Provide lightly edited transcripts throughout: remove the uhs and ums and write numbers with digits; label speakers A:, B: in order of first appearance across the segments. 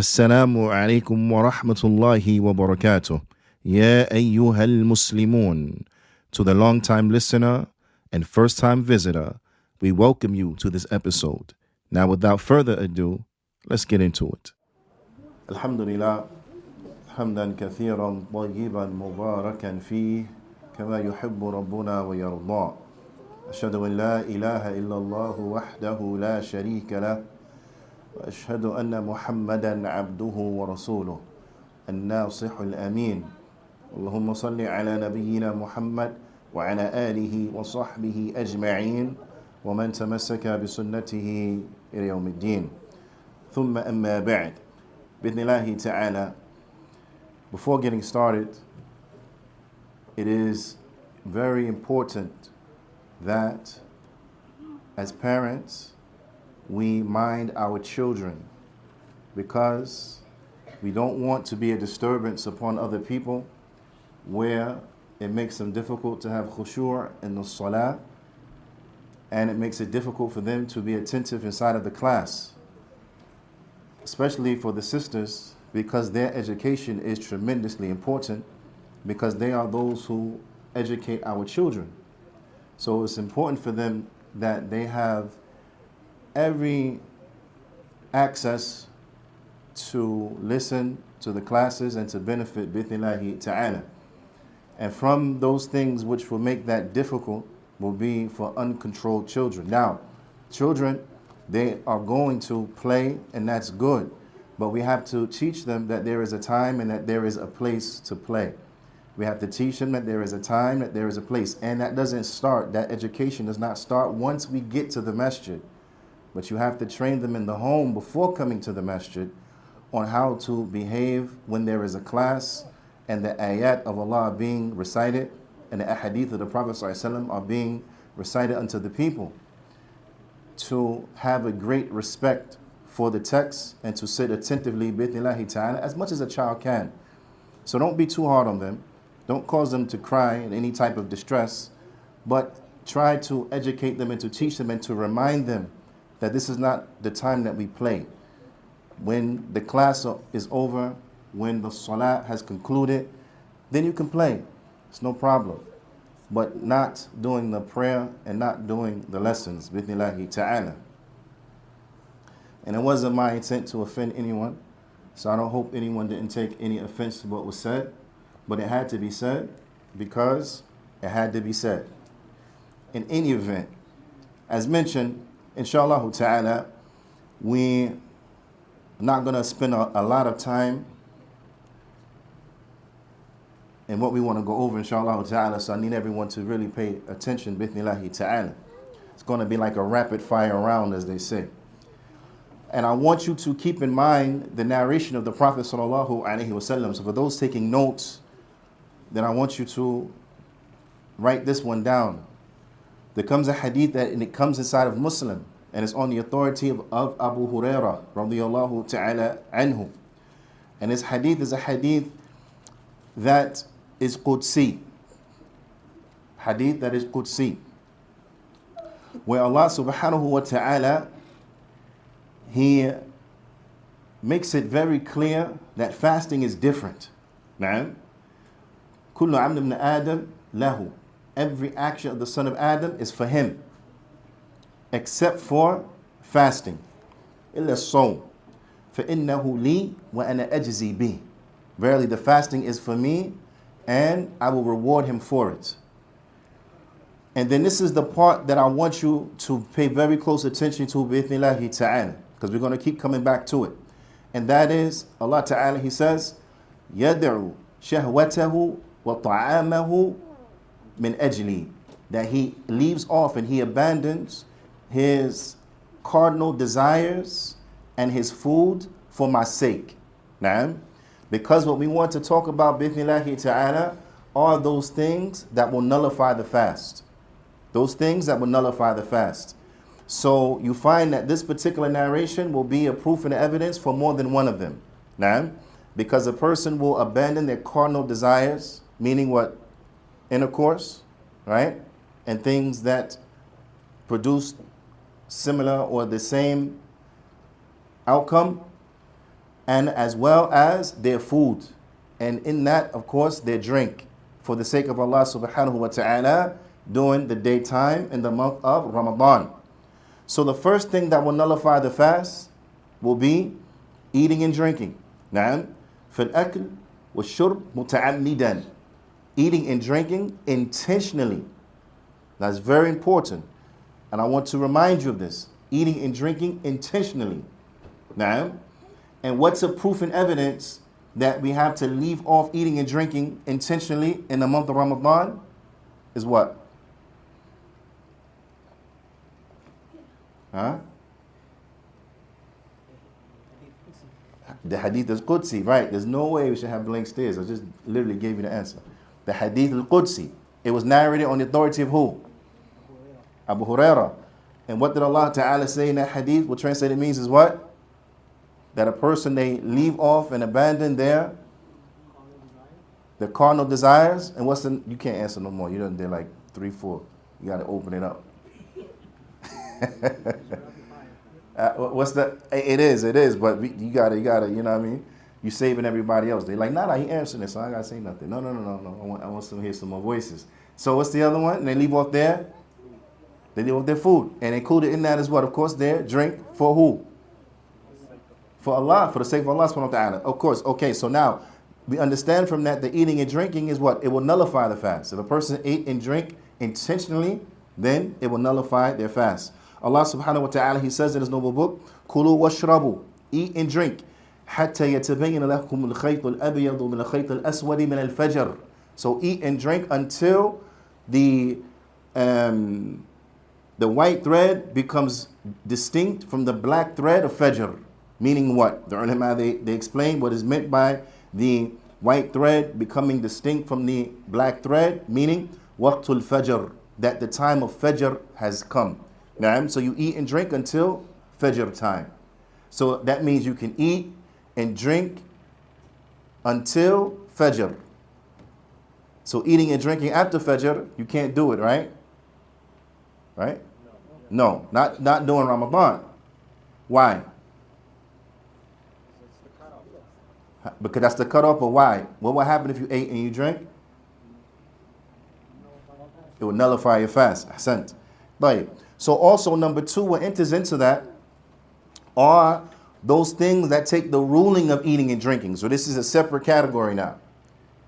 A: Assalamu alaikum wa rahmatullahi wa barakatuh. Ya ayyuhal muslimun. To the long-time listener and first-time visitor, we welcome you to this episode. Now, without further ado, let's get into it. Alhamdulillah, hamdan kathiran tayyiban mubarakan fih, kama yuhibbu rabbuna wa yarda. Ashhadu an la ilaha illallah wahdahu la sharika lah. وأشهد أن محمدا عبده ورسوله الناصح الأمين اللهم صل على نبينا محمد وعلى آله وصحبه أجمعين ومن تمسك بسنته إلى يوم الدين ثم أما بعد بإذن الله تعالى. Before getting started, it is very important that as parents we mind our children, because we don't want to be a disturbance upon other people where it makes them difficult to have khushu' in the salah, and it makes it difficult for them to be attentive inside of the class, especially for the sisters, because their education is tremendously important, because they are those who educate our children. So it's important for them that they have every access to listen to the classes and to benefit bi'ithnillahi ta'ala. And from those things which will make that difficult will be for uncontrolled children. Now, children, they are going to play, and that's good, but we have to teach them that there is a time and that there is a place to play. We have to teach them that there is a time, that there is a place, and that education does not start once we get to the masjid. But you have to train them in the home before coming to the masjid on how to behave when there is a class and the ayat of Allah are being recited and the ahadith of the Prophet ﷺ are being recited unto the people. To have a great respect for the text and to sit attentively bi'ithnillahi ta'ala as much as a child can. So don't be too hard on them. Don't cause them to cry in any type of distress, but try to educate them and to teach them and to remind them that this is not the time that we play. When the class is over, when the salah has concluded, then you can play. It's no problem. But not doing the prayer and not doing the lessons, bi'ithnillahi ta'ala. And it wasn't my intent to offend anyone, so I don't hope anyone didn't take any offense to what was said, but it had to be said because it had to be said. In any event, as mentioned, inshallah ta'ala, we're not going to spend a lot of time in what we want to go over, inshallah ta'ala, so I need everyone to really pay attention, bi'ithnillahi ta'ala. It's going to be like a rapid fire round, as they say. And I want you to keep in mind the narration of the Prophet sallallahu alaihi wasallam. So for those taking notes, then I want you to write this one down. There comes a hadith and it comes inside of Muslim, and it's on the authority of Abu Hurairah radiyallahu ta'ala anhu. And this hadith is a hadith that is Qudsi. Hadith that is Qudsi. Where Allah subhanahu wa ta'ala, He makes it very clear that fasting is different. Na'am. Kullu amr ibn Adam lahu. Every action of the son of Adam is for him, except for fasting. Illa as-sawm, فَإِنَّهُ لِي وَأَنَا أَجْزِي بِهِ. Verily, the fasting is for me, and I will reward him for it. And then this is the part that I want you to pay very close attention to, bi'ithnillahi ta'ala, because we're going to keep coming back to it. And that is, Allah Ta'ala, He says, يَدْعُ شَهْوَتَهُ وَطَعَامَهُ min ajli, that he leaves off and he abandons his cardinal desires and his food for my sake. Now, because what we want to talk about, bi'ithnillahi ta'ala, are those things that will nullify the fast. Those things that will nullify the fast. So you find that this particular narration will be a proof and evidence for more than one of them. Now, because a person will abandon their cardinal desires, meaning what? Intercourse, right? And things that produce similar or the same outcome, and as well as their food. And in that, of course, their drink for the sake of Allah subhanahu wa ta'ala during the daytime in the month of Ramadan. So the first thing that will nullify the fast will be eating and drinking. نعم في الأكل والشرب متعمدا. Eating and drinking intentionally. That's very important. And I want to remind you of this. Eating and drinking intentionally. Now, and what's a proof and evidence that we have to leave off eating and drinking intentionally in the month of Ramadan is what? Huh? The hadith al-Qudsi, right. There's no way we should have blank stares. I just literally gave you the answer. The hadith al-Qudsi. It was narrated on the authority of who? Abu Hurairah. And what did Allah Ta'ala say in that hadith? What translated means is what? That a person, they leave off and abandon their carnal desires. And what's the, you can't answer no more. You done did like 3, 4. You got to open it up. What's the, it is, but you gotta, you know what I mean? You saving everybody else. They like, nah, he answering this, so I gotta say nothing. No. I want to hear some more voices. So what's the other one? And they leave off their food. And included in that is what? Of course, their drink for who? For Allah, for the sake of Allah subhanahu wa ta'ala. Of course, okay, so now we understand from that the eating and drinking is what? It will nullify the fast. If a person ate and drank intentionally, then it will nullify their fast. Allah subhanahu wa ta'ala, He says in His noble book, Kulu washrabu, eat and drink, حتى يتبين لكم الخيط الأبيض من الخيط الأسود من الفجر. So eat and drink until the white thread becomes distinct from the black thread of Fajr. Meaning what? The ulama, they explain what is meant by the white thread becoming distinct from the black thread, meaning waqtul Fajr, that the time of Fajr has come. So you eat and drink until Fajr time. So that means you can eat and drink until Fajr. So eating and drinking after Fajr, you can't do it, right? Right? No, not during Ramadan. Why? Because that's the cutoff, but why? What will happen if you ate and you drank? It will nullify your fast. Ahsant. Right. So also number 2, what enters into that are those things that take the ruling of eating and drinking. So this is a separate category now.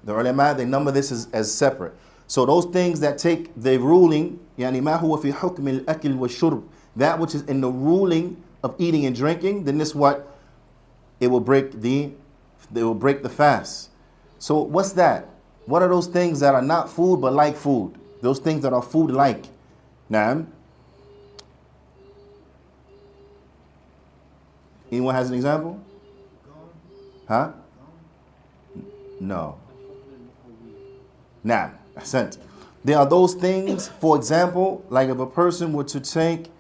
A: The ulama, they number this as separate. So those things that take the ruling, يعني ما هو في حكم الأكل والشرب, that which is in the ruling of eating and drinking, then this what? It will break the fast. So what's that? What are those things that are not food but like food? Those things that are food like. Naam. Anyone has an example? Huh? No. Nah, ahsant. There are those things, for example, like if a person were to take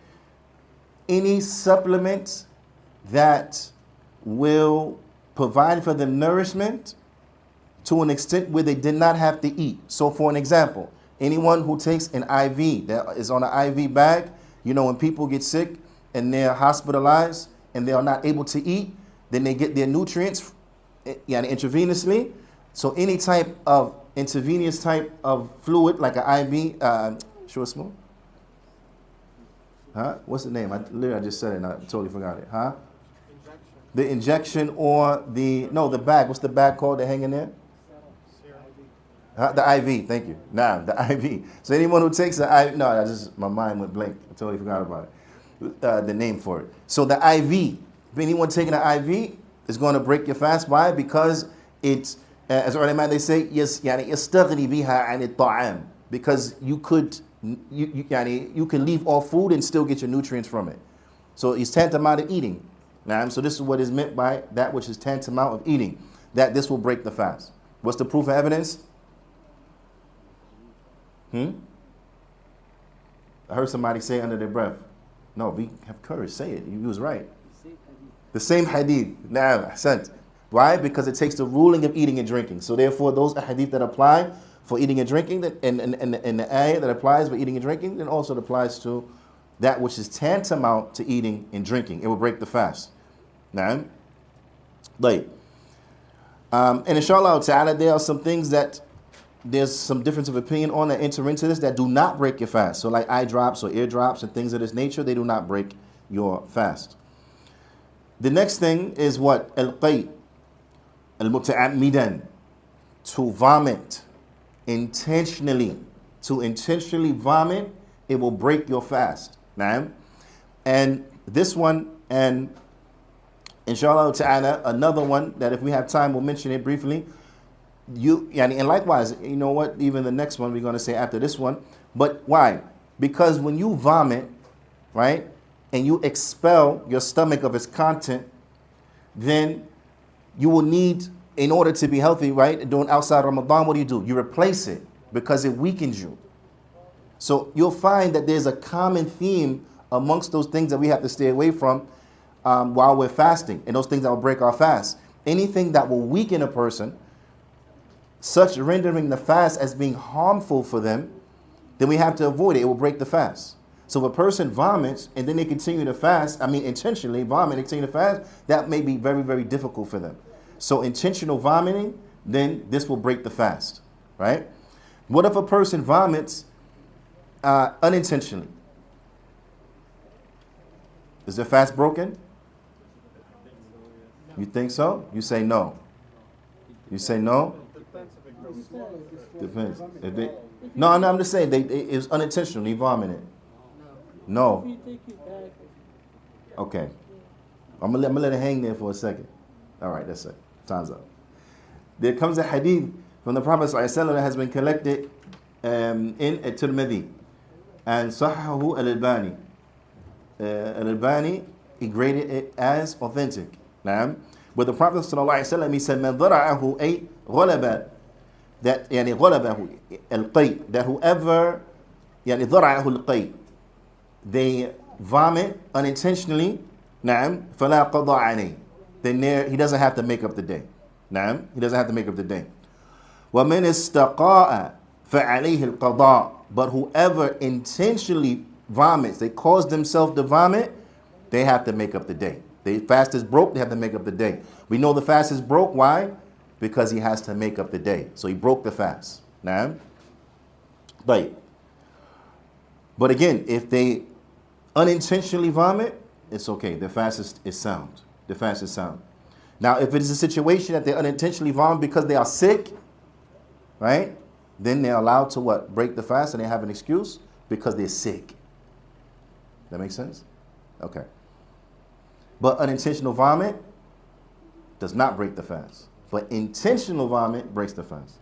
A: any supplement that will provide for them nourishment to an extent where they did not have to eat. So for an example, anyone who takes an IV that is on an IV bag, you know, when people get sick and they're hospitalized and they are not able to eat, then they get their nutrients intravenously. So any type of intravenous type of fluid, like an IV, short smoke? Huh? What's the name? I just said it and I totally forgot it. Huh? The injection or the bag. What's the bag called that hang in there? The IV, thank you. The IV. So anyone who takes the IV, my mind went blank. I totally forgot about it. The name for it. So the IV, if anyone taking an IV, is going to break your fast. Why? Because it's, as ulama they say, yes, يستغني بها عن الطعام, because you can leave off food and still get your nutrients from it. So it's tantamount to eating. So this is what is meant by that which is tantamount of eating, that this will break the fast. What's the proof of evidence? I heard somebody say under their breath. No, we have courage. Say it. You was right. The same hadith. Ahsant. Why? Because it takes the ruling of eating and drinking. So therefore, those hadith that apply for eating and drinking, and the ayah that applies for eating and drinking, then also applies to that which is tantamount to eating and drinking. It will break the fast. Now, Like, and inshallah ta'ala, there are some things that there's some difference of opinion on that enter into this that do not break your fast. So like eye drops or ear drops and things of this nature, they do not break your fast. The next thing is what? Al-qay, al-muta'ammidan, to vomit intentionally. To intentionally vomit, it will break your fast. Now, and this one, and inshallah ta'ala, another one that if we have time, we'll mention it briefly. And likewise, you know what, even the next one we're going to say after this one. But why? Because when you vomit, right, and you expel your stomach of its content, then you will need, in order to be healthy, right, during outside Ramadan, what do? You replace it because it weakens you. So you'll find that there's a common theme amongst those things that we have to stay away from while we're fasting, and those things that will break our fast. Anything that will weaken a person, such rendering the fast as being harmful for them, then we have to avoid it. It will break the fast. So if a person vomits and then they continue to fast, intentionally vomit and continue to fast, that may be very, very difficult for them. So intentional vomiting, then this will break the fast, right? What if a person vomits unintentionally? Is their fast broken? You think so? You say no. You say no? Depends. No, I'm just saying it was unintentional. He vomited. No. Okay. I'm gonna let it hang there for a second. All right, that's it. Time's up. There comes a hadith from the Prophet ﷺ that has been collected in At-Tirmidhi and Saheeh al-Albani. Al-Albani, he graded it as authentic. Now, but the Prophet ﷺ, he said, "Man dhara'ahu ay ghalaba," that yani ghalabahu al-qay, that whoever yani dhara'ahu al-qay, they vomit unintentionally, na'am, fala qada alayhi, then he doesn't have to make up the day. Na'am, he doesn't have to make up the day. Wa man istaqa'a fa alayhi al-qada, but whoever intentionally vomits, they cause themselves to vomit, they have to make up the day. The fast is broke, they have to make up the day. We know the fast is broke, why? Because he has to make up the day. So he broke the fast. Now, but again, if they unintentionally vomit, it's okay. The fast is sound. The fast is sound. Now, if it is a situation that they unintentionally vomit because they are sick, right? Then they're allowed to what? Break the fast, and they have an excuse because they're sick. That makes sense? Okay. But unintentional vomit does not break the fast. But intentional vomit breaks the fast.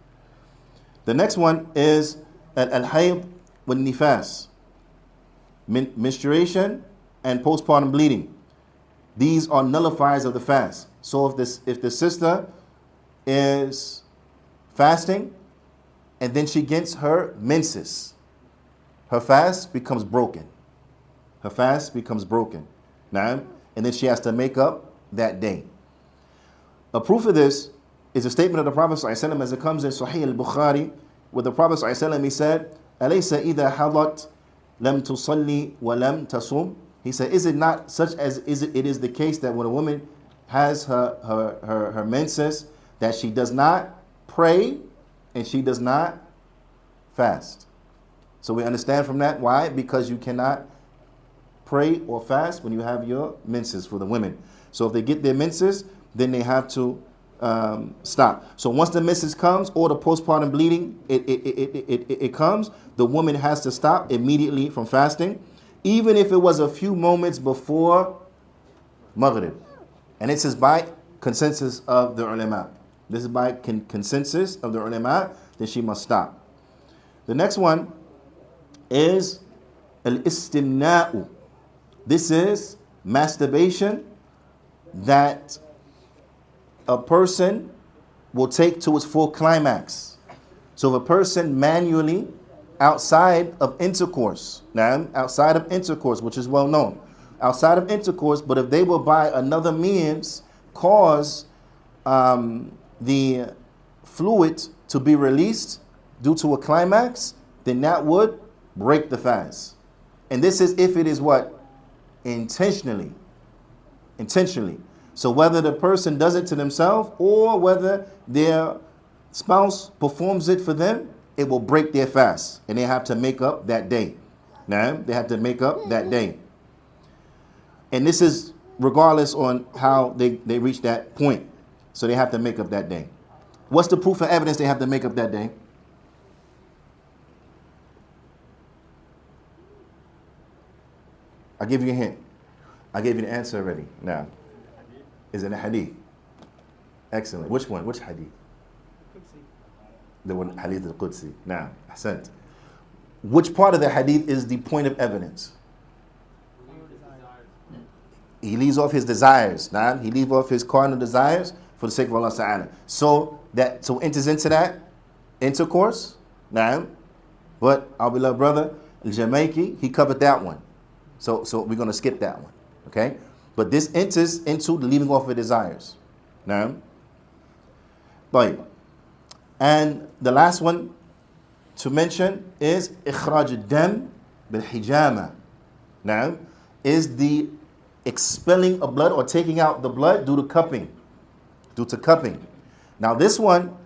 A: The next one is al-hayd wal nifas, menstruation and postpartum bleeding. These are nullifiers of the fast. So if the sister is fasting and then she gets her menses, her fast becomes broken. Her fast becomes broken. Now, and then she has to make up that day. A proof of this is a statement of the Prophet ﷺ as it comes in Sahih al-Bukhari, where the Prophet ﷺ, he said, أَلَيْسَ إِذَا حَضَتْ لَمْ تُصَلِّي وَلَمْ تَصُومْ. He said, is it not such as it is the case that when a woman has her menses, that she does not pray and she does not fast? So we understand from that, why? Because you cannot pray or fast when you have your menses for the women. So if they get their menses, then they have to stop. So once the menses comes or the postpartum bleeding, it comes, the woman has to stop immediately from fasting, even if it was a few moments before Maghrib. And this is by consensus of the ulama. This is by consensus of the ulama that she must stop. The next one is al-istimna'u. This is masturbation that a person will take to its full climax. So if a person manually, outside of intercourse, which is well known, outside of intercourse, but if they will by another means cause the fluid to be released due to a climax, then that would break the fast. And this is if it is what? Intentionally. So whether the person does it to themselves or whether their spouse performs it for them, it will break their fast and they have to make up that day. Now, they have to make up that day. And this is regardless on how they reach that point. So they have to make up that day. What's the proof and evidence they have to make up that day? I'll give you a hint. I gave you the answer already. Now, is it a hadith? Excellent. Which one? Which hadith? The one, hadith al-Qudsi. Now, ahsant. Which part of the hadith is the point of evidence? He leaves off his desires. Nah? He leaves off his carnal desires for the sake of Allah Ta'ala. So enters into that intercourse. Nah? But our beloved brother, al-Jamaiki, he covered that one. So we're going to skip that one. Okay? But this enters into the leaving off of desires. Nah? Right. And the last one to mention is ikhraj al-dam bil-hijama. Now, is the expelling of blood or taking out the blood due to cupping. Due to cupping. Now this one,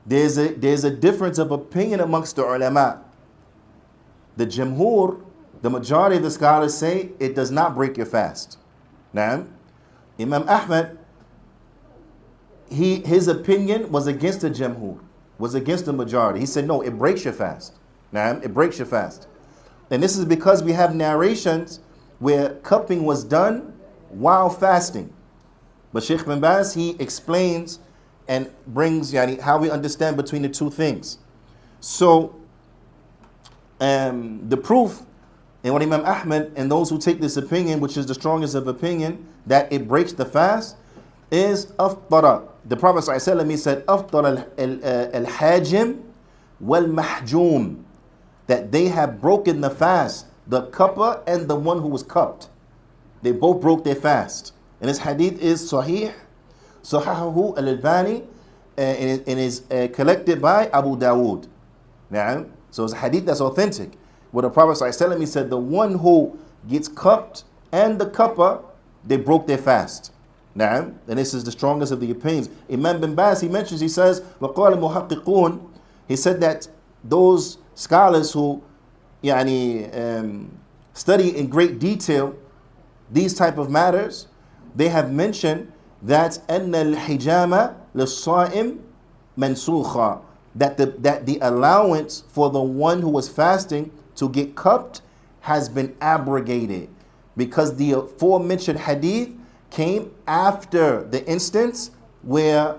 A: there's a difference of opinion amongst the ulama. The jumhur, the majority of the scholars say it does not break your fast. Now, Imam Ahmad, his opinion was against the jumhur, was against the majority. He said, no, it breaks your fast. Now, it breaks your fast. And this is because we have narrations where cupping was done while fasting. But Sheikh bin Baz, he explains and brings how we understand between the two things. So, the proof, and what Imam Ahmad and those who take this opinion, which is the strongest of opinion, that it breaks the fast, is aftara. The Prophet ﷺ, he said, aftara al-hajim wal-mahjum, that they have broken the fast, the cupper and the one who was cupped. They both broke their fast. And this hadith is Sahih, Sahahu al-Albani, and is collected by Abu Dawood. Now, so it's a hadith that's authentic. Where the Prophet ﷺ, he said, the one who gets cupped and the cupper, they broke their fast. Now, and this is the strongest of the opinions. Imam bin Baz, he mentions, he says, وَقَالَ مُحَقِّقُونَ, he said that those scholars who study in great detail these type of matters, they have mentioned that أَنَّ الْحِجَامَ لِلصَّائِمِ مَنْسُوخًا, that the allowance for the one who was fasting to get cupped has been abrogated, because the aforementioned hadith came after the instance where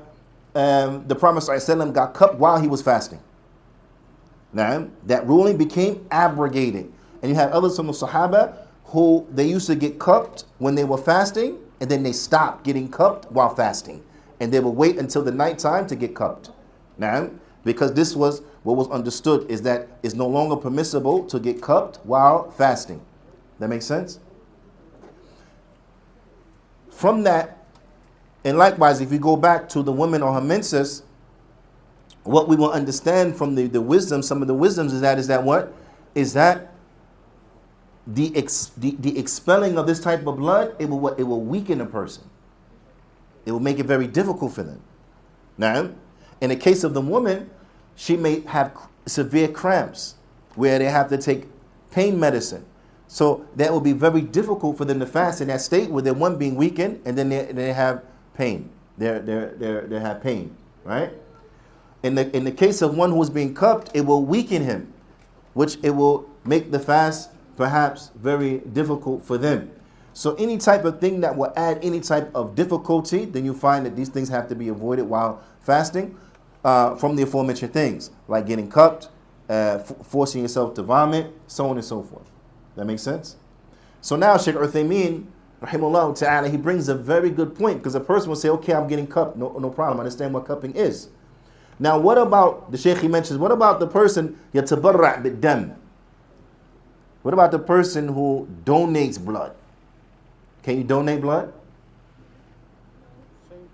A: the Prophet ﷺ got cupped while he was fasting. Now, that ruling became abrogated. And you have others from the Sahaba who they used to get cupped when they were fasting, and then they stopped getting cupped while fasting. And they would wait until the night time to get cupped. Now, because this was what was understood, is that it's no longer permissible to get cupped while fasting. That makes sense? From that, and likewise, if you go back to the woman or her menses, what we will understand from the wisdom, some of the wisdoms is that what? Is that the expelling of this type of blood, it will weaken a person. It will make it very difficult for them. Now, in the case of the woman, she may have severe cramps where they have to take pain medicine. So that will be very difficult for them to fast in that state where they're one being weakened and then they have pain. They have pain, right? In the case of one who is being cupped, it will weaken him, which it will make the fast perhaps very difficult for them. So any type of thing that will add any type of difficulty, then you find that these things have to be avoided while fasting from the aforementioned things, like getting cupped, forcing yourself to vomit, so on and so forth. That makes sense? So now Shaykh Uthaymeen, rahimahullah ta'ala, he brings a very good point, because a person will say, okay, I'm getting cupped, no problem, I understand what cupping is. Now what about, the Shaykh he mentions, what about the person, yatabarra' bid-dam? What about the person who donates blood? Can you donate blood?
B: Same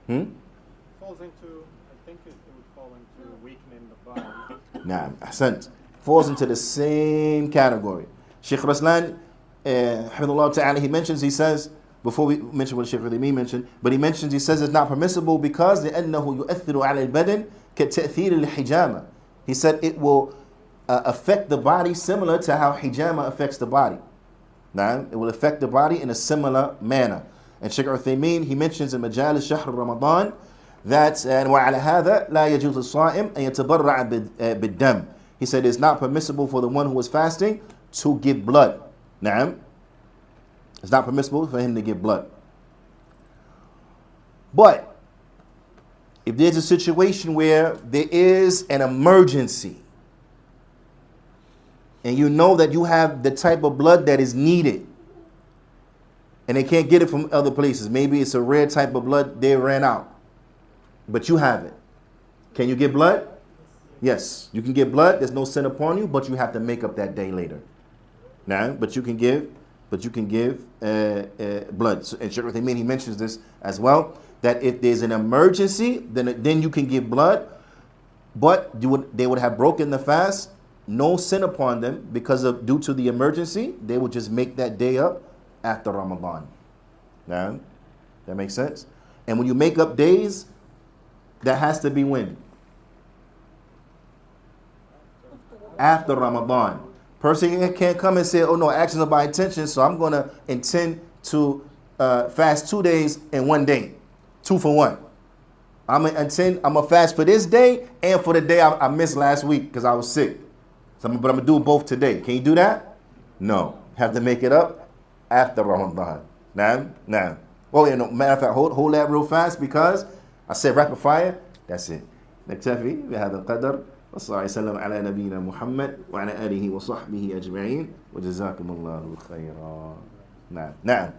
B: category. Falls into, I think it would fall into weakening the body.
A: Nah, ahsant. Falls into the same category. Shaykh Raslan, hafidhullah ta'ala, he mentions, he says, before we mention what Shaykh Uthaymeen mentioned, but he says it's not permissible because لأنه يؤثر على البدن كتأثير الحجامة. He said it will affect the body similar to how hijama affects the body. Now, it will affect the body in a similar manner. And Shaykh Uthaymeen, he mentions in Majalis Shahr Ramadan that وعلى هذا لا يجوز الصائم أن يتبرع بالدم. He said it's not permissible for the one who is fasting to give blood. Now, it's not permissible for him to give blood. But if there's a situation where there is an emergency and you know that you have the type of blood that is needed and they can't get it from other places, maybe it's a rare type of blood they ran out, but you have it, can you get blood? Yes, you can get blood. There's no sin upon you, but you have to make up that day later. Now, but you can give blood. So, and Shaykh Uthaymeen, he mentions this as well, that if there's an emergency, then you can give blood, but they would have broken the fast, no sin upon them due to the emergency. They would just make that day up after Ramadan. Now, that makes sense. And when you make up days, that has to be when? After Ramadan. Person can't come and say, oh no, actions are by intention, so I'm going to intend to fast 2 days in 1 day. 2 for 1. I'm going to fast for this day and for the day I missed last week because I was sick. But I'm going to do both today. Can you do that? No. Have to make it up after Ramadan. Now. Oh, yeah, no, matter of fact, hold that real fast because I said rapid fire. That's it. نكتفي بهذا القدر. وصلى الله وسلم على نبينا محمد وعلى آله وصحبه أجمعين وجزاكم الله خيرا. نعم